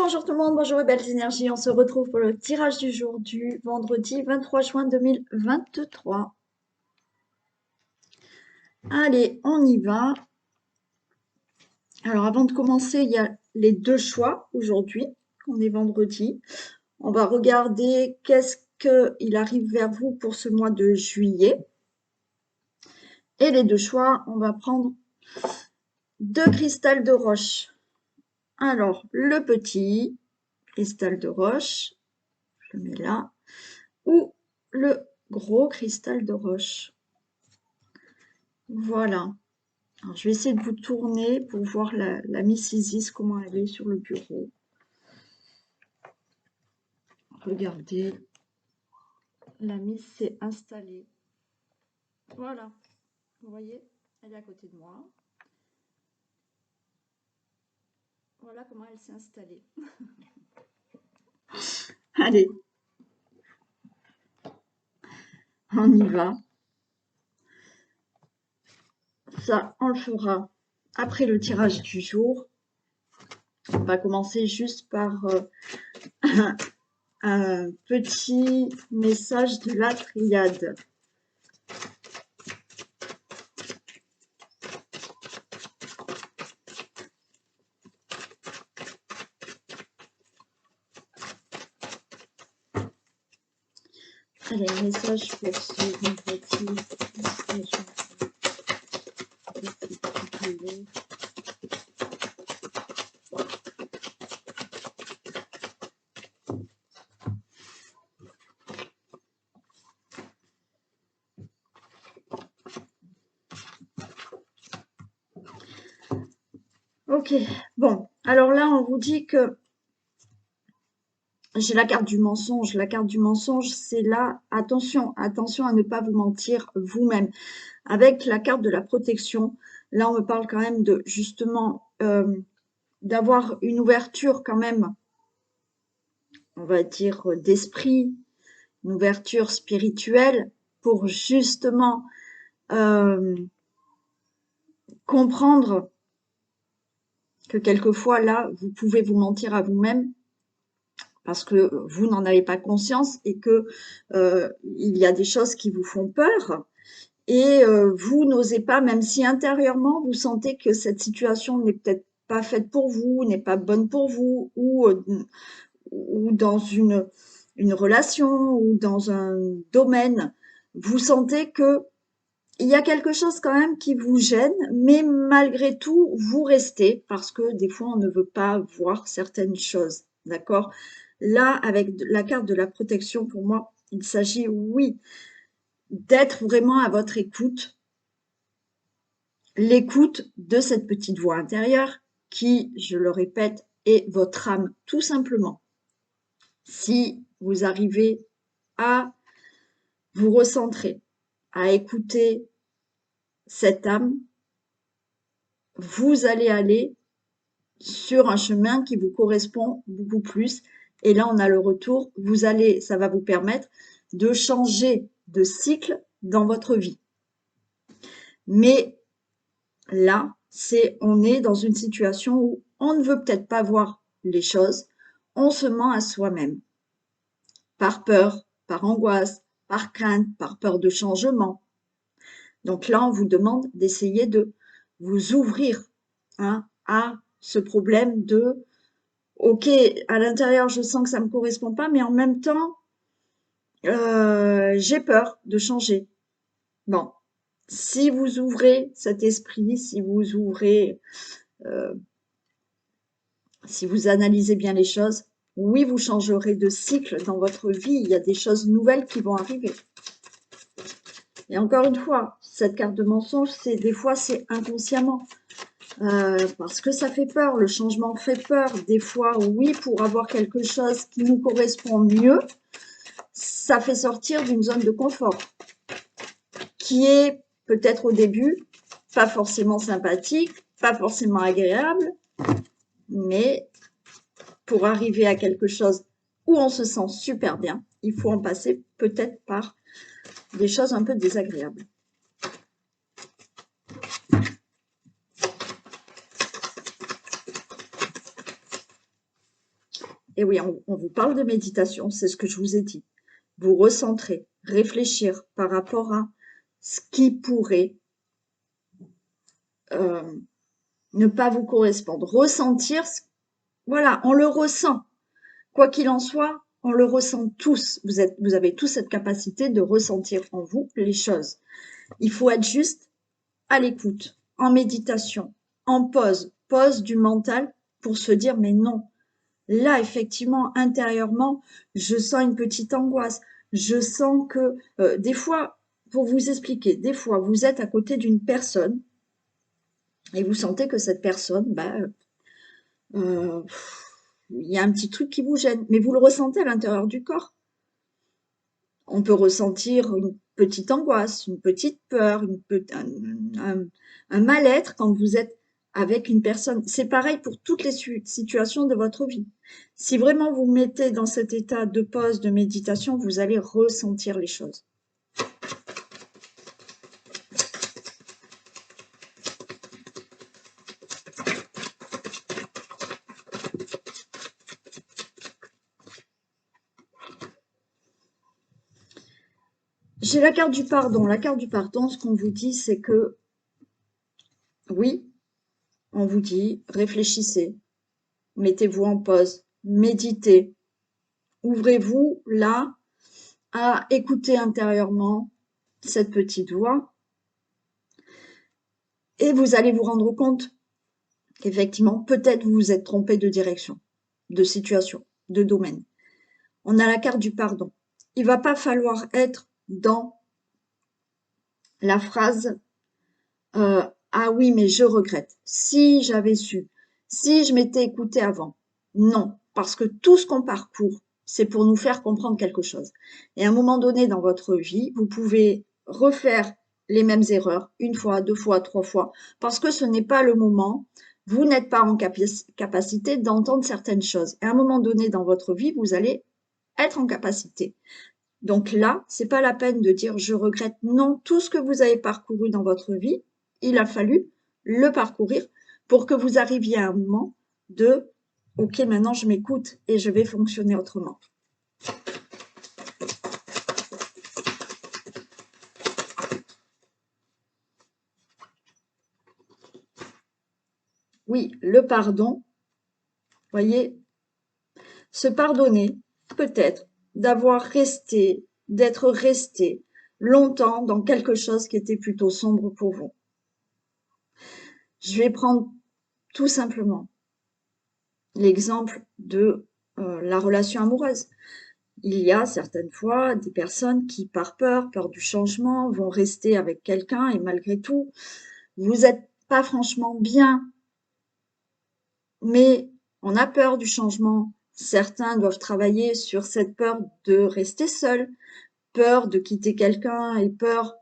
Bonjour tout le monde, bonjour et belles énergies. On se retrouve pour le tirage du jour du vendredi 23 juin 2023. Allez, on y va. Alors avant de commencer, il y a les deux choix aujourd'hui. On est vendredi. On va regarder qu'est-ce qu'il arrive vers vous pour ce mois de juillet. Et les deux choix, on va prendre deux cristals de roche. Alors, le petit cristal de roche, je le mets là, ou le gros cristal de roche. Voilà. Alors, je vais essayer de vous tourner pour voir la Miss Isis, comment elle est sur le bureau. Regardez, la Miss s'est installée. Voilà, vous voyez, elle est à côté de moi. Voilà comment elle s'est installée. Allez, on y va. Ça, on le fera après le tirage du jour. On va commencer juste par un petit message de la triade. Allez, un message pour ce vendredi. Ok, bon, alors là, on vous dit que j'ai la carte du mensonge. La carte du mensonge, c'est là, attention, attention à ne pas vous mentir vous-même. Avec la carte de la protection, là, on me parle quand même de, justement, d'avoir une ouverture quand même, on va dire, d'esprit, une ouverture spirituelle pour justement comprendre que quelquefois, là, vous pouvez vous mentir à vous-même parce que vous n'en avez pas conscience et que il y a des choses qui vous font peur et vous n'osez pas, même si intérieurement vous sentez que cette situation n'est peut-être pas faite pour vous, n'est pas bonne pour vous, ou dans une relation ou dans un domaine, vous sentez que il y a quelque chose quand même qui vous gêne, mais malgré tout, vous restez parce que des fois, on ne veut pas voir certaines choses. D'accord? Là, avec la carte de la protection, pour moi, il s'agit, oui, d'être vraiment à votre écoute, l'écoute de cette petite voix intérieure qui, je le répète, est votre âme, tout simplement. Si vous arrivez à vous recentrer, à écouter cette âme, vous allez aller sur un chemin qui vous correspond beaucoup plus. Et là, on a le retour. Ça va vous permettre de changer de cycle dans votre vie. Mais là, on est dans une situation où on ne veut peut-être pas voir les choses. On se ment à soi-même. Par peur, par angoisse, par crainte, par peur de changement. Donc là, on vous demande d'essayer de vous ouvrir à ce problème de ok, à l'intérieur, je sens que ça ne me correspond pas, mais en même temps, j'ai peur de changer. Bon, si vous ouvrez cet esprit, si vous ouvrez, si vous analysez bien les choses, oui, vous changerez de cycle dans votre vie. Il y a des choses nouvelles qui vont arriver. Et encore une fois, cette carte de mensonge, des fois, c'est inconsciemment. Parce que ça fait peur, le changement fait peur. Des fois, oui, pour avoir quelque chose qui nous correspond mieux, ça fait sortir d'une zone de confort qui est peut-être au début pas forcément sympathique, pas forcément agréable, mais pour arriver à quelque chose où on se sent super bien, il faut en passer peut-être par des choses un peu désagréables. Et oui, on vous parle de méditation, c'est ce que je vous ai dit. Vous recentrer, réfléchir par rapport à ce qui pourrait euh, ne pas vous correspondre. Ressentir, voilà, on le ressent. Quoi qu'il en soit, on le ressent tous. Vous avez tous cette capacité de ressentir en vous les choses. Il faut être juste à l'écoute, en méditation, en pause du mental pour se dire mais non. Là, effectivement, intérieurement, je sens une petite angoisse. Je sens que des fois, pour vous expliquer, des fois, vous êtes à côté d'une personne et vous sentez que cette personne, euh, il y a un petit truc qui vous gêne, mais vous le ressentez à l'intérieur du corps. On peut ressentir une petite angoisse, une petite peur, un mal-être quand vous êtes avec une personne. C'est pareil pour toutes les situations de votre vie. Si vraiment vous mettez dans cet état de pause, de méditation, vous allez ressentir les choses. J'ai la carte du pardon. La carte du pardon, ce qu'on vous dit, c'est que oui, on vous dit réfléchissez, mettez-vous en pause, méditez, ouvrez-vous là à écouter intérieurement cette petite voix et vous allez vous rendre compte qu'effectivement, peut-être vous vous êtes trompé de direction, de situation, de domaine. On a la carte du pardon. Il va pas falloir être dans la phrase ah oui, mais je regrette. Si j'avais su, si je m'étais écouté avant. Non, parce que tout ce qu'on parcourt, c'est pour nous faire comprendre quelque chose. Et à un moment donné dans votre vie, vous pouvez refaire les mêmes erreurs une fois, deux fois, trois fois, parce que ce n'est pas le moment. Vous n'êtes pas en capacité d'entendre certaines choses. Et à un moment donné dans votre vie, vous allez être en capacité. Donc là, c'est pas la peine de dire je regrette. Non, tout ce que vous avez parcouru dans votre vie, il a fallu le parcourir pour que vous arriviez à un moment de ok, maintenant je m'écoute et je vais fonctionner autrement. Oui, le pardon, voyez, se pardonner, peut-être, d'être resté longtemps dans quelque chose qui était plutôt sombre pour vous. Je vais prendre tout simplement l'exemple de la relation amoureuse. Il y a certaines fois des personnes qui, par peur du changement, vont rester avec quelqu'un et malgré tout, vous n'êtes pas franchement bien, mais on a peur du changement. Certains doivent travailler sur cette peur de rester seul, peur de quitter quelqu'un et peur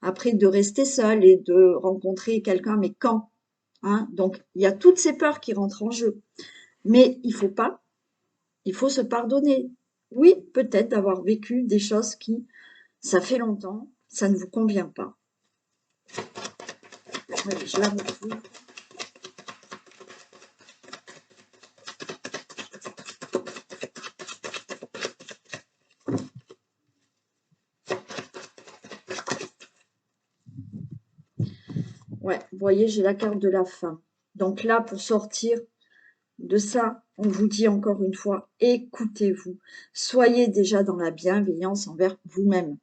après de rester seul et de rencontrer quelqu'un, mais quand, hein? Donc, il y a toutes ces peurs qui rentrent en jeu. Mais il faut se pardonner. Oui, peut-être d'avoir vécu des choses qui, ça fait longtemps, ça ne vous convient pas. Oui, je la retrouve. Ouais, vous voyez, j'ai la carte de la femme. Donc là, pour sortir de ça, on vous dit encore une fois, écoutez-vous. Soyez déjà dans la bienveillance envers vous-même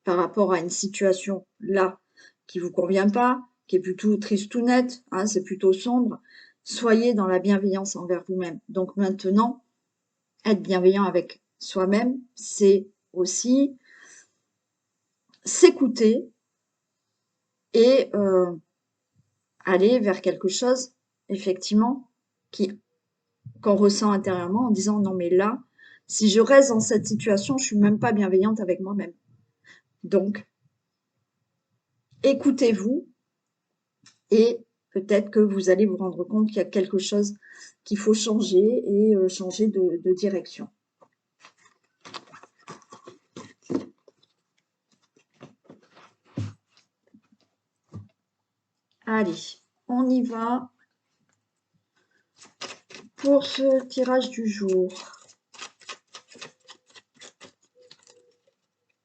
par rapport à une situation là qui vous convient pas, qui est plutôt triste ou nette, hein, c'est plutôt sombre. Soyez dans la bienveillance envers vous-même. Donc maintenant, être bienveillant avec soi-même, c'est aussi s'écouter et aller vers quelque chose, effectivement, qu'on ressent intérieurement en disant non mais là, si je reste dans cette situation, je suis même pas bienveillante avec moi-même. Donc, écoutez-vous et peut-être que vous allez vous rendre compte qu'il y a quelque chose qu'il faut changer et changer de direction. Allez, on y va. Pour ce tirage du jour,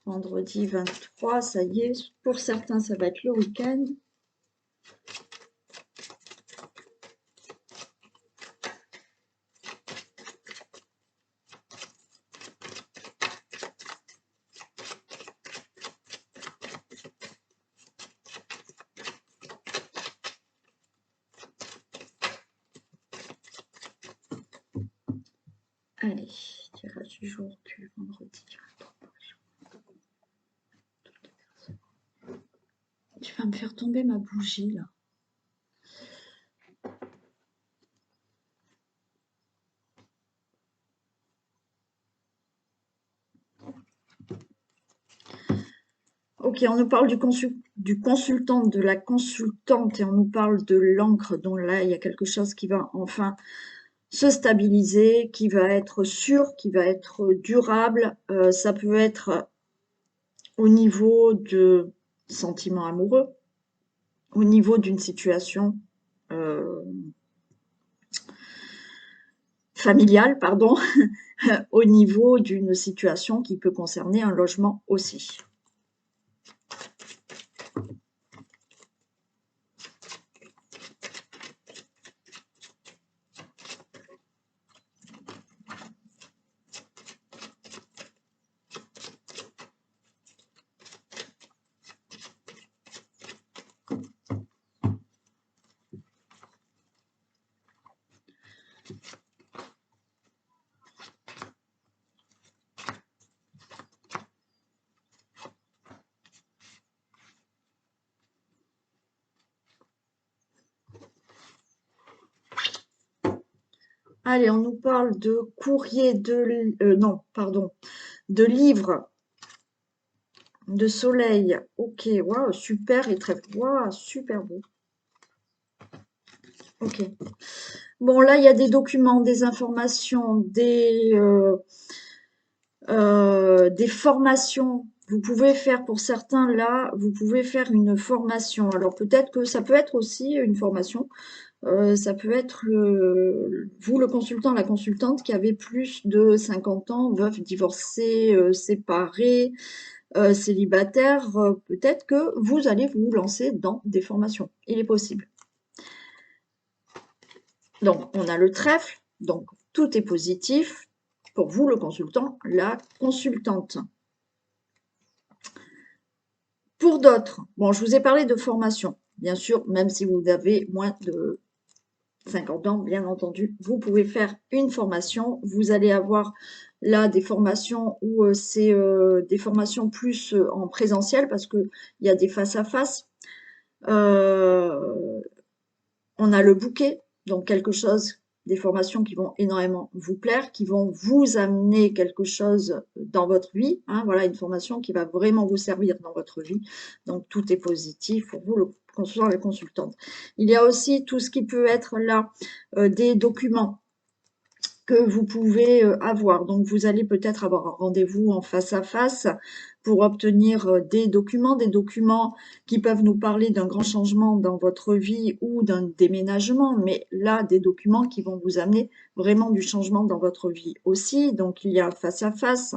vendredi 23, ça y est, pour certains ça va être le week-end. Allez, tirage du jour du vendredi 23. Tu vas me faire tomber ma bougie là. Ok, on nous parle du consultant, de la consultante, et on nous parle de l'encre. Donc là, il y a quelque chose qui va enfin se stabiliser, qui va être sûr, qui va être durable. Ça peut être au niveau de sentiments amoureux, au niveau d'une situation euh, familiale, pardon, au niveau d'une situation qui peut concerner un logement aussi. Allez, on nous parle de courrier, non, pardon, de livres, de soleil. Ok, waouh, super et très, waouh, super beau. Ok. Bon, là, il y a des documents, des informations, des formations. Vous pouvez faire, pour certains, là, vous pouvez faire une formation. Alors, peut-être que ça peut être aussi une formation. Ça peut être vous, le consultant, la consultante, qui avez plus de 50 ans, veuf, divorcé, séparé, célibataire. Peut-être que vous allez vous lancer dans des formations. Il est possible. Donc, on a le trèfle. Donc, tout est positif pour vous, le consultant, la consultante. Pour d'autres, bon, je vous ai parlé de formation. Bien sûr, même si vous avez moins de 50 ans, bien entendu, vous pouvez faire une formation. Vous allez avoir là des formations où c'est des formations plus en présentiel parce qu'il y a des face-à-face. On a le bouquet, donc quelque chose, des formations qui vont énormément vous plaire, qui vont vous amener quelque chose dans votre vie. Hein, voilà, une formation qui va vraiment vous servir dans votre vie. Donc, tout est positif pour vous, le consultant, la consultante. Il y a aussi tout ce qui peut être là, des documents que vous pouvez avoir. Donc, vous allez peut-être avoir un rendez-vous en face à face pour obtenir des documents qui peuvent nous parler d'un grand changement dans votre vie ou d'un déménagement, mais là, des documents qui vont vous amener vraiment du changement dans votre vie aussi. Donc, il y a face à face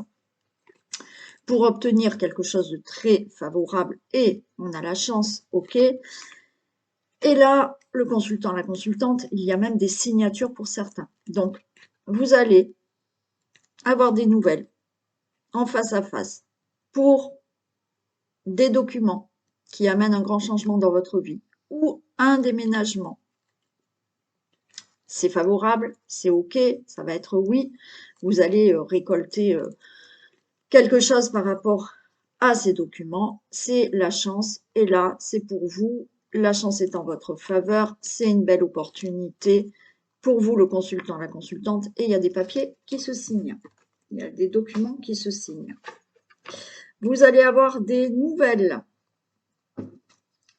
pour obtenir quelque chose de très favorable et on a la chance, ok. Et là, le consultant, la consultante, il y a même des signatures pour certains. Donc, vous allez avoir des nouvelles en face à face pour des documents qui amènent un grand changement dans votre vie ou un déménagement. C'est favorable, c'est OK, ça va être oui. Vous allez récolter quelque chose par rapport à ces documents. C'est la chance et là, c'est pour vous. La chance est en votre faveur. C'est une belle opportunité pour vous, le consultant, la consultante. Et il y a des papiers qui se signent. Il y a des documents qui se signent. Vous allez avoir des nouvelles.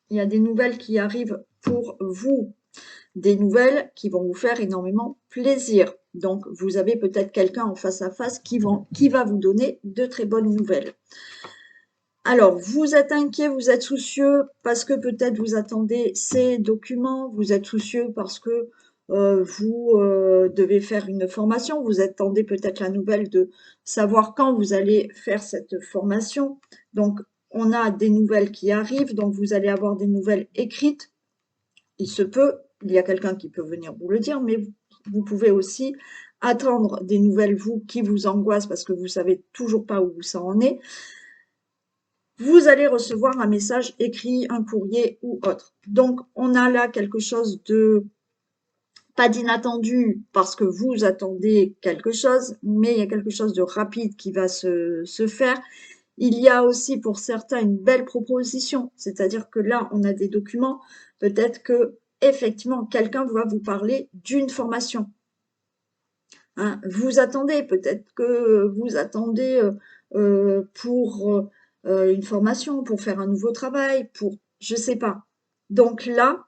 Il y a des nouvelles qui arrivent pour vous. Des nouvelles qui vont vous faire énormément plaisir. Donc, vous avez peut-être quelqu'un en face à face qui va vous donner de très bonnes nouvelles. Alors, vous êtes inquiet, vous êtes soucieux parce que peut-être vous attendez ces documents, vous êtes soucieux parce que vous devez faire une formation, vous attendez peut-être la nouvelle de savoir quand vous allez faire cette formation. Donc, on a des nouvelles qui arrivent, donc vous allez avoir des nouvelles écrites. Il se peut, il y a quelqu'un qui peut venir vous le dire, mais vous pouvez aussi attendre des nouvelles, vous, qui vous angoissent parce que vous savez toujours pas où ça en est. Vous allez recevoir un message écrit, un courrier ou autre. Donc, on a là quelque chose de pas d'inattendu parce que vous attendez quelque chose, mais il y a quelque chose de rapide qui va se faire. Il y a aussi pour certains une belle proposition, c'est-à-dire que là, on a des documents, peut-être que effectivement quelqu'un va vous parler d'une formation. Hein. Vous attendez, peut-être que vous attendez pour une formation, pour faire un nouveau travail, pour je sais pas. Donc là,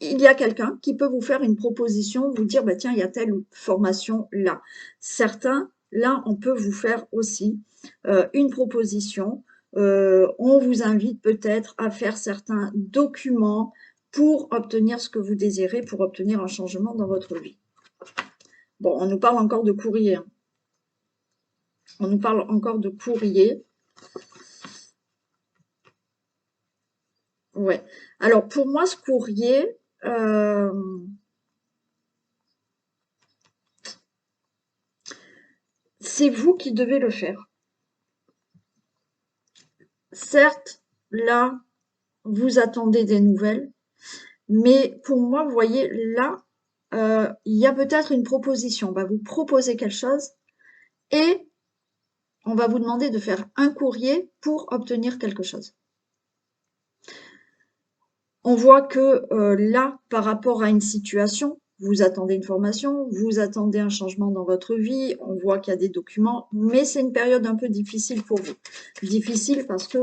il y a quelqu'un qui peut vous faire une proposition, vous dire, bah, tiens, il y a telle formation là. Certains, là, on peut vous faire aussi une proposition. On vous invite peut-être à faire certains documents pour obtenir ce que vous désirez, pour obtenir un changement dans votre vie. Bon, on nous parle encore de courrier. Hein. On nous parle encore de courrier. Ouais. Alors, pour moi, ce courrier, c'est vous qui devez le faire. Certes, là, vous attendez des nouvelles, mais pour moi, vous voyez, là, il y a peut-être une proposition. On va vous proposer quelque chose et on va vous demander de faire un courrier pour obtenir quelque chose. On voit que là, par rapport à une situation, vous attendez une formation, vous attendez un changement dans votre vie, on voit qu'il y a des documents, mais c'est une période un peu difficile pour vous. Difficile parce que,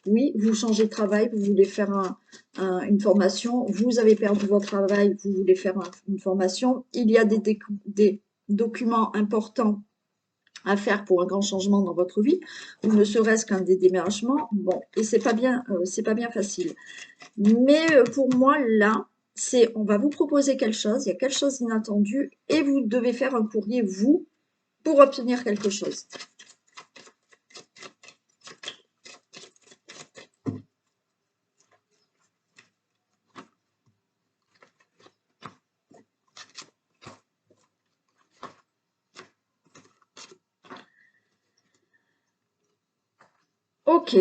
oui, vous changez de travail, vous voulez faire une formation, vous avez perdu votre travail, vous voulez faire une formation, il y a des documents importants à faire pour un grand changement dans votre vie, ou ne serait-ce qu'un déménagement, bon, et c'est pas bien facile. Mais pour moi, là, on va vous proposer quelque chose, il y a quelque chose d'inattendu, et vous devez faire un courrier, vous, pour obtenir quelque chose. Ok,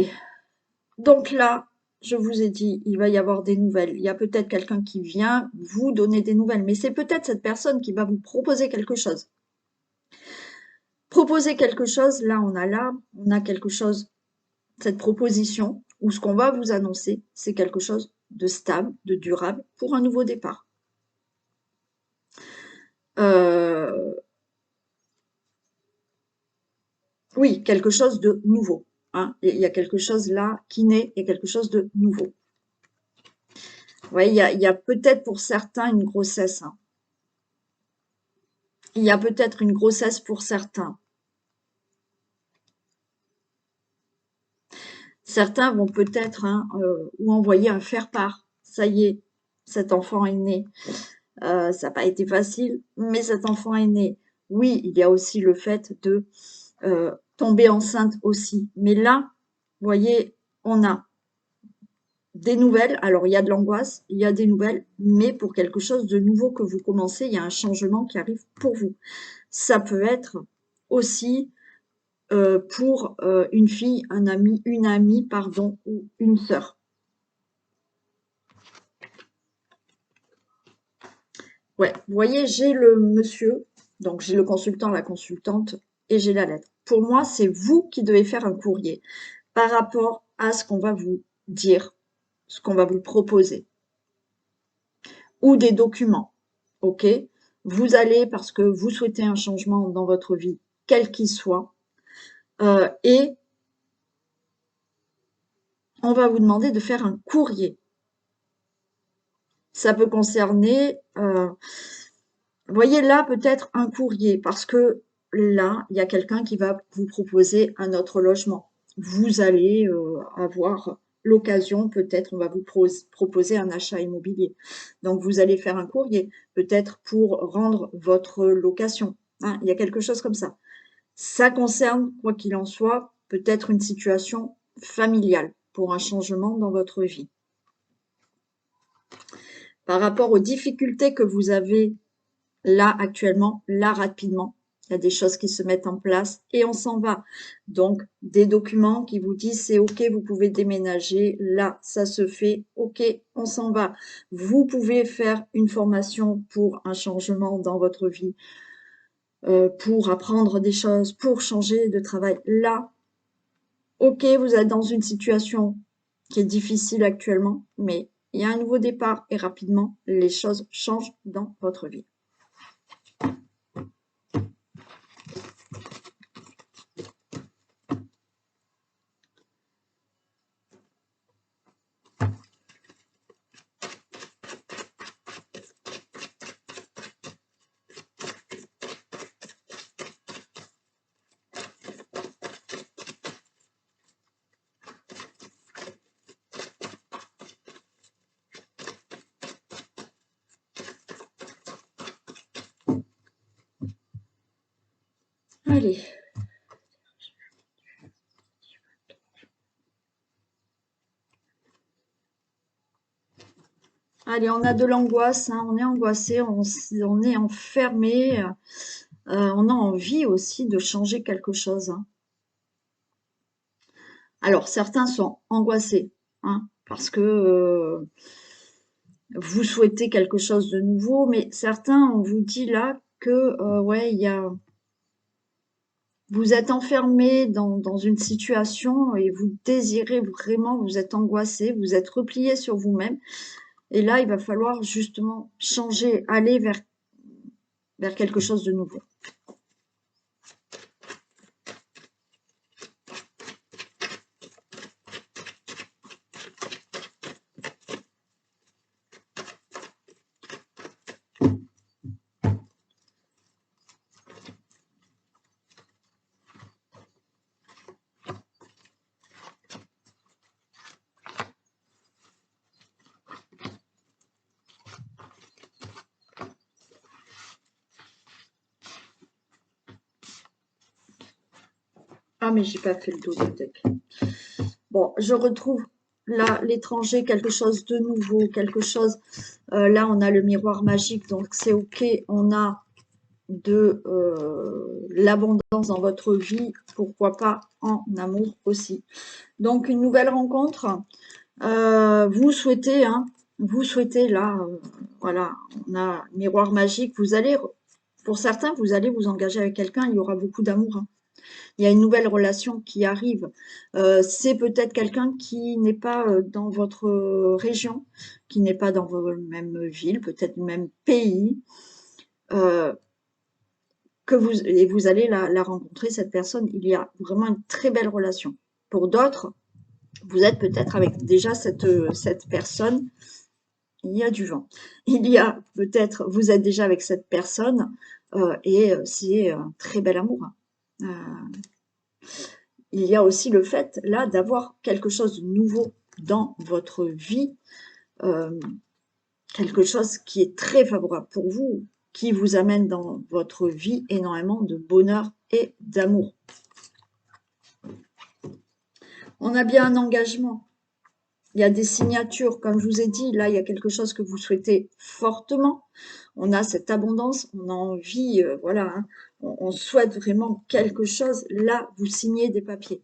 donc là, je vous ai dit, il va y avoir des nouvelles. Il y a peut-être quelqu'un qui vient vous donner des nouvelles, mais c'est peut-être cette personne qui va vous proposer quelque chose. Proposer quelque chose, là, on a quelque chose, cette proposition, ou ce qu'on va vous annoncer, c'est quelque chose de stable, de durable, pour un nouveau départ. Oui, quelque chose de nouveau. Hein. Il y a quelque chose là qui naît, il y a quelque chose de nouveau. Ouais, il y a peut-être pour certains une grossesse. Hein. Il y a peut-être une grossesse pour certains. Certains vont peut-être ou envoyer un faire-part. Ça y est, cet enfant est né. Ça n'a pas été facile, mais cet enfant est né. Oui, il y a aussi le fait de tomber enceinte aussi. Mais là, vous voyez, on a des nouvelles. Alors, il y a de l'angoisse, il y a des nouvelles, mais pour quelque chose de nouveau que vous commencez, il y a un changement qui arrive pour vous. Ça peut être aussi pour une fille, un ami, une amie, pardon, ou une sœur. Ouais, vous voyez, j'ai le monsieur, donc j'ai le consultant, la consultante, et j'ai la lettre. Pour moi, c'est vous qui devez faire un courrier par rapport à ce qu'on va vous dire, ce qu'on va vous proposer, ou des documents, ok? Vous allez, parce que vous souhaitez un changement dans votre vie, quel qu'il soit, et on va vous demander de faire un courrier. Ça peut concerner, vous voyez là, peut-être un courrier, parce que là, il y a quelqu'un qui va vous proposer un autre logement. Vous allez avoir l'occasion, peut-être on va vous proposer un achat immobilier. Donc vous allez faire un courrier, peut-être pour rendre votre location. Hein, il y a quelque chose comme ça. Ça concerne, quoi qu'il en soit, peut-être une situation familiale pour un changement dans votre vie. Par rapport aux difficultés que vous avez là actuellement, là rapidement, il y a des choses qui se mettent en place et on s'en va. Donc, des documents qui vous disent c'est OK, vous pouvez déménager, là, ça se fait, OK, on s'en va. Vous pouvez faire une formation pour un changement dans votre vie, pour apprendre des choses, pour changer de travail. Là, OK, vous êtes dans une situation qui est difficile actuellement, mais il y a un nouveau départ et rapidement, les choses changent dans votre vie. Allez. Allez, on a de l'angoisse, hein, on est angoissé, on est enfermé, on a envie aussi de changer quelque chose. Hein. Alors, certains sont angoissés, hein, parce que vous souhaitez quelque chose de nouveau, mais certains, on vous dit là que, ouais, vous êtes enfermé dans une situation et vous désirez vraiment, vous êtes angoissé, vous êtes replié sur vous-même. Et là, il va falloir justement changer, aller vers quelque chose de nouveau. Ah, mais j'ai pas fait le dos de deck. Bon, je retrouve là l'étranger, quelque chose de nouveau, quelque chose. Là, on a le miroir magique, donc c'est OK. On a de l'abondance dans votre vie, pourquoi pas en amour aussi. Donc, une nouvelle rencontre. Vous souhaitez, hein, vous souhaitez là, voilà, on a miroir magique. Vous allez, pour certains, vous allez vous engager avec quelqu'un, il y aura beaucoup d'amour. Hein. Il y a une nouvelle relation qui arrive. C'est peut-être quelqu'un qui n'est pas dans votre région, qui n'est pas dans votre même ville, peut-être le même pays, et vous allez la rencontrer, cette personne. Il y a vraiment une très belle relation. Pour d'autres, vous êtes peut-être avec déjà cette personne, il y a du vent. Il y a peut-être, vous êtes déjà avec cette personne et c'est un très bel amour. Il y a aussi le fait, là, d'avoir quelque chose de nouveau dans votre vie, quelque chose qui est très favorable pour vous, qui vous amène dans votre vie énormément de bonheur et d'amour. On a bien un engagement. Il y a des signatures, comme je vous ai dit, là, il y a quelque chose que vous souhaitez fortement. On a cette abondance, on a envie, voilà, hein, on souhaite vraiment quelque chose. Là, vous signez des papiers.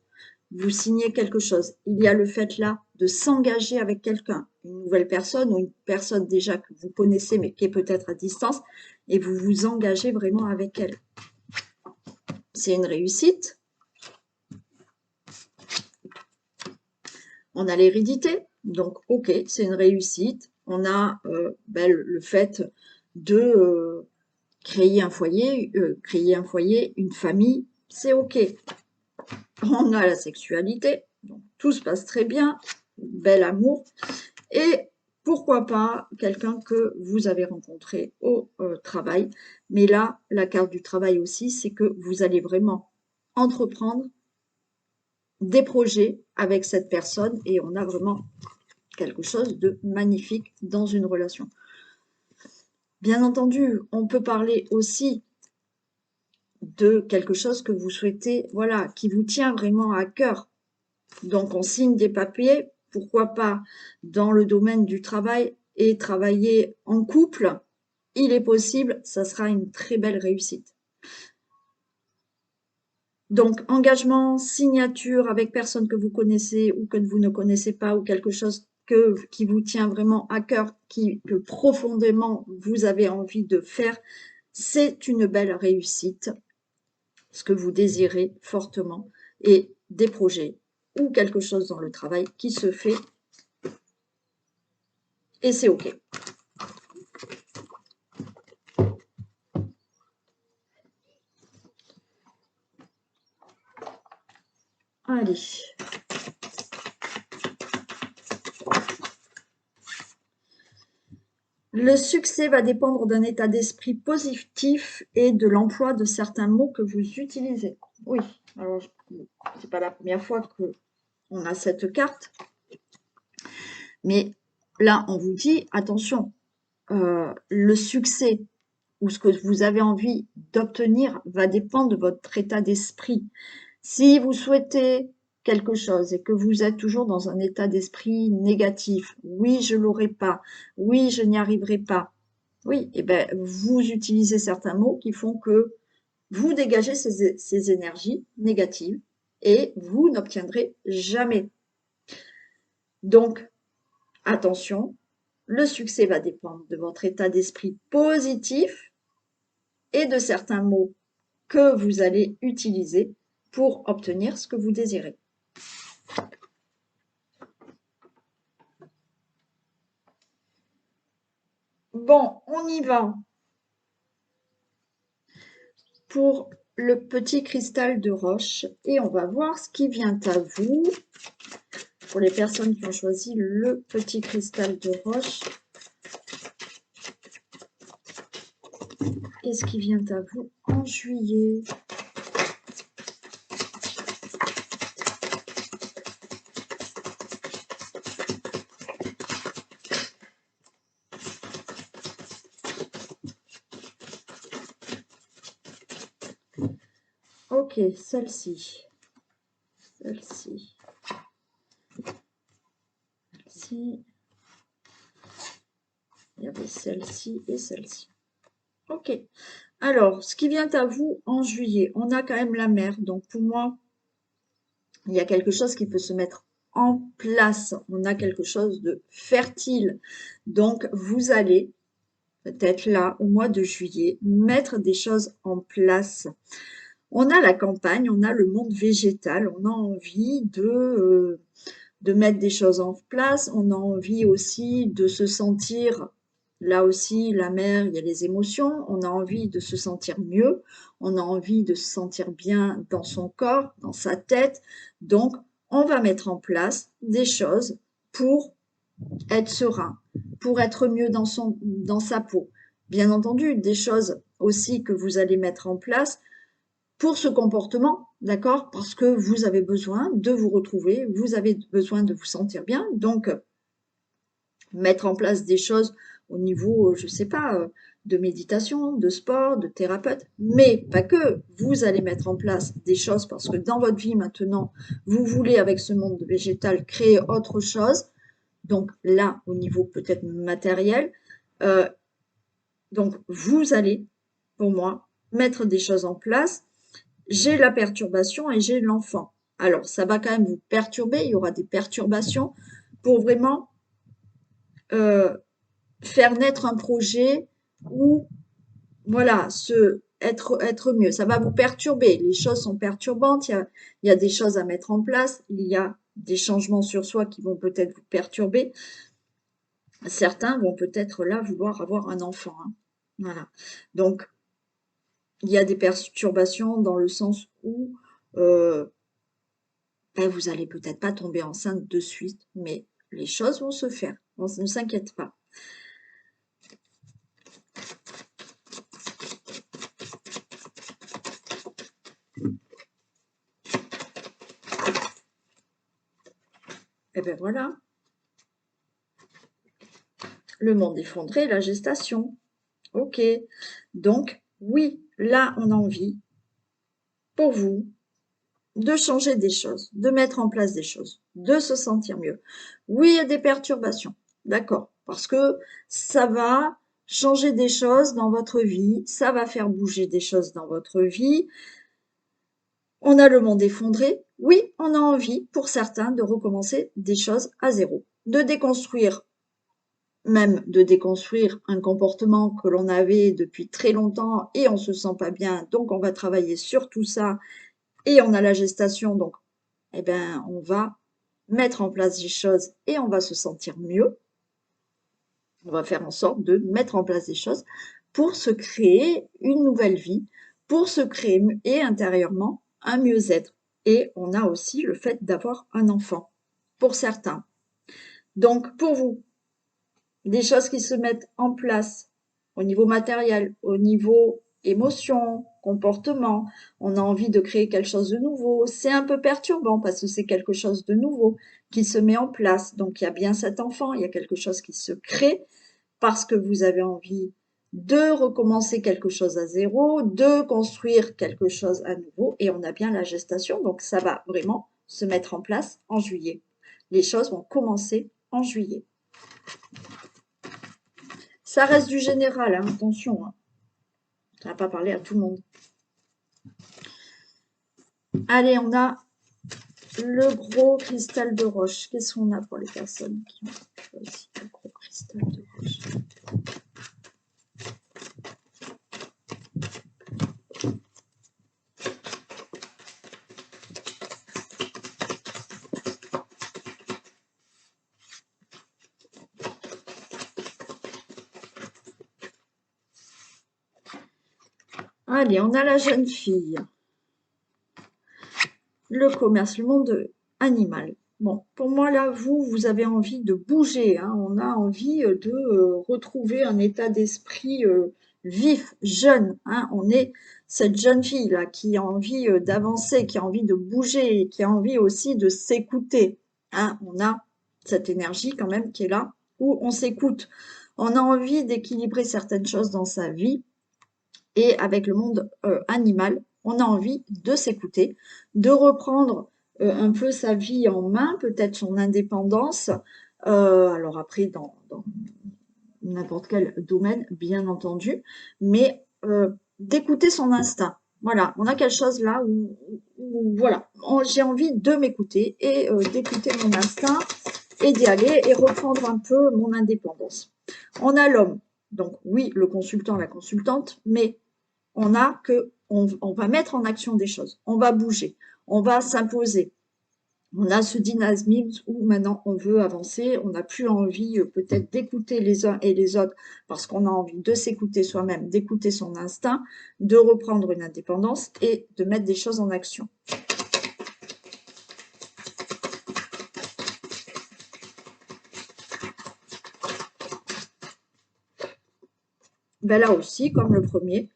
Vous signez quelque chose. Il y a le fait là de s'engager avec quelqu'un, une nouvelle personne ou une personne déjà que vous connaissez mais qui est peut-être à distance et vous vous engagez vraiment avec elle. C'est une réussite. On a l'hérédité, donc ok, c'est une réussite. On a le fait de créer un foyer, une famille, c'est ok. On a la sexualité, donc tout se passe très bien, bel amour. Et pourquoi pas quelqu'un que vous avez rencontré au travail. Mais là, la carte du travail aussi, c'est que vous allez vraiment entreprendre des projets avec cette personne et on a vraiment quelque chose de magnifique dans une relation. Bien entendu, on peut parler aussi de quelque chose que vous souhaitez, voilà, qui vous tient vraiment à cœur. Donc, on signe des papiers, pourquoi pas dans le domaine du travail et travailler en couple. Il est possible, ça sera une très belle réussite. Donc, engagement, signature avec personne que vous connaissez ou que vous ne connaissez pas ou quelque chose qui vous tient vraiment à cœur, que profondément vous avez envie de faire, c'est une belle réussite, ce que vous désirez fortement, et des projets ou quelque chose dans le travail qui se fait et c'est OK. Allez. Le succès va dépendre d'un état d'esprit positif et de l'emploi de certains mots que vous utilisez. Oui, alors c'est pas la première fois qu'on a cette carte, mais là on vous dit attention, le succès ou ce que vous avez envie d'obtenir va dépendre de votre état d'esprit. Si vous souhaitez quelque chose et que vous êtes toujours dans un état d'esprit négatif, oui, je l'aurai pas, oui, je n'y arriverai pas, oui, et ben vous utilisez certains mots qui font que vous dégagez ces énergies négatives et vous n'obtiendrez jamais. Donc, attention, le succès va dépendre de votre état d'esprit positif et de certains mots que vous allez utiliser pour obtenir ce que vous désirez. Bon, on y va pour le petit cristal de roche et on va voir ce qui vient à vous. Pour les personnes qui ont choisi le petit cristal de roche, qu'est-ce qui vient à vous en juillet? Ok, celle-ci. Celle-ci. Celle-ci. Il y avait celle-ci et celle-ci. Ok. Alors, ce qui vient à vous en juillet, on a quand même la mer. Donc, pour moi, il y a quelque chose qui peut se mettre en place. On a quelque chose de fertile. Donc, vous allez peut-être là, au mois de juillet, mettre des choses en place. On a la campagne, on a le monde végétal, on a envie de mettre des choses en place, on a envie aussi de se sentir, là aussi, la mer, il y a les émotions, on a envie de se sentir mieux, on a envie de se sentir bien dans son corps, dans sa tête. Donc, on va mettre en place des choses pour être serein, pour être mieux dans sa peau. Bien entendu, des choses aussi que vous allez mettre en place pour ce comportement, d'accord? Parce que vous avez besoin de vous retrouver, vous avez besoin de vous sentir bien. Donc, mettre en place des choses au niveau, je sais pas, de méditation, de sport, de thérapeute, mais pas que. Vous allez mettre en place des choses parce que dans votre vie maintenant, vous voulez, avec ce monde végétal, créer autre chose. Donc là, au niveau peut-être matériel, euh, donc vous allez, pour moi, mettre des choses en place. J'ai la perturbation et j'ai l'enfant. Alors, ça va quand même vous perturber, il y aura des perturbations pour vraiment euh, faire naître un projet où, voilà, être mieux. Ça va vous perturber. Les choses sont perturbantes, il y a des choses à mettre en place, il y a des changements sur soi qui vont peut-être vous perturber. Certains vont peut-être là vouloir avoir un enfant, hein. Voilà. Donc, il y a des perturbations dans le sens où euh, ben, vous allez peut-être pas tomber enceinte de suite, mais les choses vont se faire. On ne s'inquiète pas. Et bien voilà, le monde effondré, la gestation. Ok, donc oui, là on a envie, pour vous, de changer des choses, de mettre en place des choses, de se sentir mieux. Oui, il y a des perturbations, d'accord, parce que ça va changer des choses dans votre vie, ça va faire bouger des choses dans votre vie. On a le monde effondré. Oui, on a envie, pour certains, de recommencer des choses à zéro, de déconstruire, même de déconstruire un comportement que l'on avait depuis très longtemps et on se sent pas bien, donc on va travailler sur tout ça et on a la gestation, donc eh ben, on va mettre en place des choses et on va se sentir mieux. On va faire en sorte de mettre en place des choses pour se créer une nouvelle vie, pour se créer et intérieurement un mieux-être. Et on a aussi le fait d'avoir un enfant, pour certains. Donc, pour vous, des choses qui se mettent en place au niveau matériel, au niveau émotion, comportement, on a envie de créer quelque chose de nouveau. C'est un peu perturbant parce que c'est quelque chose de nouveau qui se met en place. Donc, il y a bien cet enfant, il y a quelque chose qui se crée parce que vous avez envie de recommencer quelque chose à zéro, de construire quelque chose à nouveau, et on a bien la gestation, donc ça va vraiment se mettre en place en juillet. Les choses vont commencer en juillet. Ça reste du général, hein, attention, hein. Ça ne va pas parler à tout le monde. Allez, on a le gros cristal de roche. Qu'est-ce qu'on a pour les personnes qui ont choisi le gros cristal de roche? Allez, on a la jeune fille. Le commerce, le monde animal. Bon, pour moi, là, vous avez envie de bouger, hein. On a envie de retrouver un état d'esprit vif, jeune, hein. On est cette jeune fille-là qui a envie d'avancer, qui a envie de bouger, qui a envie aussi de s'écouter, hein. On a cette énergie quand même qui est là, où on s'écoute. On a envie d'équilibrer certaines choses dans sa vie et avec le monde animal, on a envie de s'écouter, de reprendre un peu sa vie en main, peut-être son indépendance. Alors après, dans n'importe quel domaine, bien entendu, mais d'écouter son instinct. Voilà, on a quelque chose là où voilà, j'ai envie de m'écouter et d'écouter mon instinct et d'y aller et reprendre un peu mon indépendance. On a l'homme, donc oui, le consultant, la consultante, mais on a que on va mettre en action des choses, on va bouger, on va s'imposer. On a ce dynamisme où maintenant on veut avancer, on n'a plus envie peut-être d'écouter les uns et les autres parce qu'on a envie de s'écouter soi-même, d'écouter son instinct, de reprendre une indépendance et de mettre des choses en action. Ben là aussi, comme le premier,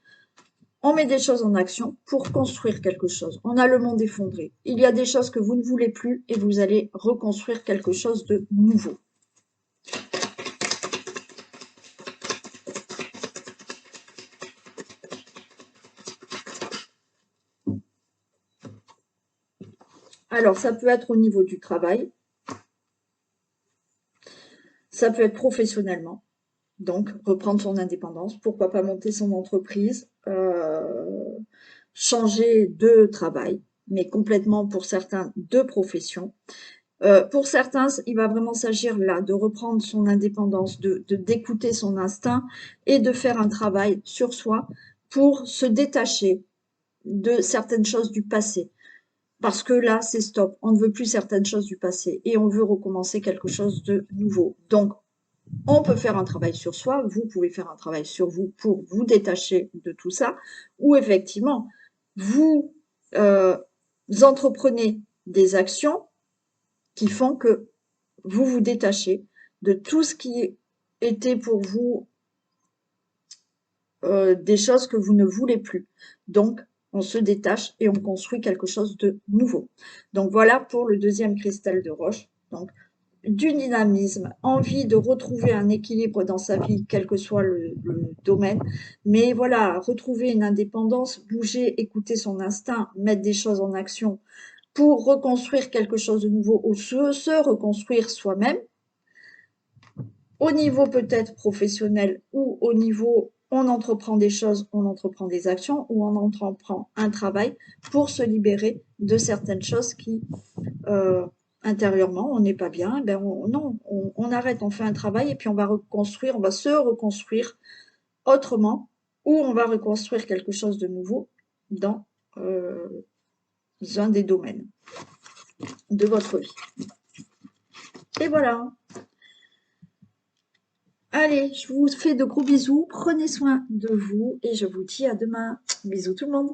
on met des choses en action pour construire quelque chose. On a le monde effondré. Il y a des choses que vous ne voulez plus et vous allez reconstruire quelque chose de nouveau. Alors, ça peut être au niveau du travail, ça peut être professionnellement, donc reprendre son indépendance, pourquoi pas monter son entreprise, changer de travail, mais complètement pour certains de profession. Pour certains, il va vraiment s'agir là de reprendre son indépendance, d'écouter son instinct et de faire un travail sur soi pour se détacher de certaines choses du passé. Parce que là, c'est stop. On ne veut plus certaines choses du passé et on veut recommencer quelque chose de nouveau. Donc, on peut faire un travail sur soi. Vous pouvez faire un travail sur vous pour vous détacher de tout ça. Ou effectivement, vous entreprenez des actions qui font que vous vous détachez de tout ce qui était pour vous des choses que vous ne voulez plus. Donc, on se détache et on construit quelque chose de nouveau. Donc, voilà pour le deuxième cristal de roche. Donc, du dynamisme, envie de retrouver un équilibre dans sa vie, quel que soit le domaine. Mais voilà, retrouver une indépendance, bouger, écouter son instinct, mettre des choses en action pour reconstruire quelque chose de nouveau ou se reconstruire soi-même, au niveau peut-être professionnel ou au niveau on entreprend des choses, on entreprend des actions ou on entreprend un travail pour se libérer de certaines choses qui intérieurement on n'est pas bien. Eh ben non, on arrête, on fait un travail et puis on va reconstruire, on va se reconstruire autrement ou on va reconstruire quelque chose de nouveau dans un des domaines de votre vie. Et voilà. Allez, je vous fais de gros bisous, prenez soin de vous et je vous dis à demain. Bisous tout le monde.